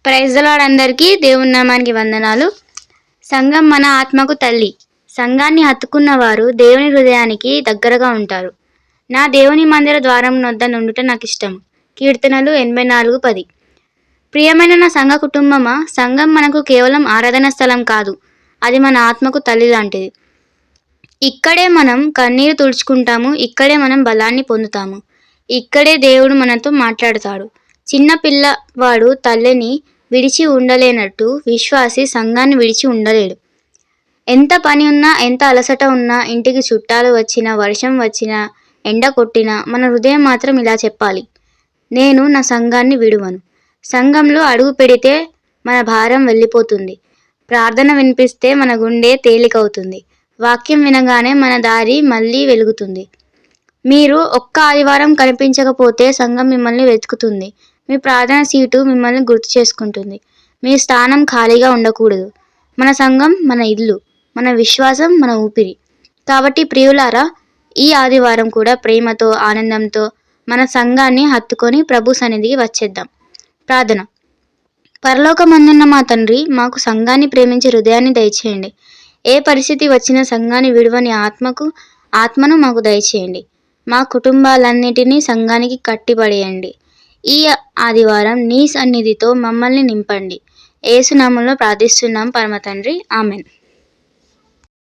Praise the lord అందరికీ దేవుని నామానికి వందనాలు. సంఘం మన ఆత్మకు తల్లి. సంఘాన్ని హత్తుకున్న వారు దేవుని హృదయానికి దగ్గరగా ఉంటారు. నా దేవుని మందిర ద్వారం వద్ద నుండుట నాకు ఇష్టం. కీర్తనలు 84:10. ప్రియమైన నా సంఘ కుటుంబమా, సంఘం మనకు కేవలం ఆరాధన స్థలం కాదు, అది మన ఆత్మకు తల్లి లాంటిది. ఇక్కడే మనం కన్నీరు తుడుచుకుంటాము, ఇక్కడే మనం బలాన్ని పొందుతాము, ఇక్కడే దేవుడు మనతో మాట్లాడతాడు. చిన్న పిల్లవాడు తల్లిని విడిచి ఉండలేనట్టు విశ్వాసి సంఘాన్ని విడిచి ఉండలేడు. ఎంత పని ఉన్నా, ఎంత అలసట ఉన్నా, ఇంటికి చుట్టాలు వచ్చినా, వర్షం వచ్చినా, ఎండ కొట్టినా, మన హృదయం మాత్రం ఇలా చెప్పాలి: నేను నా సంఘాన్ని విడువను. సంఘంలో అడుగు పెడితే మన భారం వెళ్ళిపోతుంది. ప్రార్థన వినిపిస్తే మన గుండె తేలికవుతుంది. వాక్యం వినగానే మన దారి మళ్ళీ వెలుగుతుంది. మీరు ఒక్క ఆదివారం కనిపించకపోతే సంఘం మిమ్మల్ని వెతుకుతుంది. మీ ప్రార్థన సీటు మిమ్మల్ని గుర్తు చేసుకుంటుంది. మీ స్థానం ఖాళీగా ఉండకూడదు. మన సంఘం మన ఇల్లు, మన విశ్వాసం మన ఊపిరి. కాబట్టి ప్రియులారా, ఈ ఆదివారం కూడా ప్రేమతో, ఆనందంతో మన సంఘాన్ని హత్తుకొని ప్రభు సన్నిధికి వచ్చేద్దాం. ప్రార్థన. పరలోకమందున్న మా తండ్రి, మాకు సంఘాన్ని ప్రేమించే హృదయాన్ని దయచేయండి. ఏ పరిస్థితి వచ్చినా సంఘాన్ని విడువని ఆత్మను మాకు దయచేయండి. మా కుటుంబాలన్నిటినీ సంఘానికి కట్టిపడేయండి. ఈ ఆదివారం నీ సన్నిధితో మమ్మల్ని నింపండి. యేసు నామములో ప్రార్థిస్తున్నాం పరమ తండ్రి, ఆమెన్.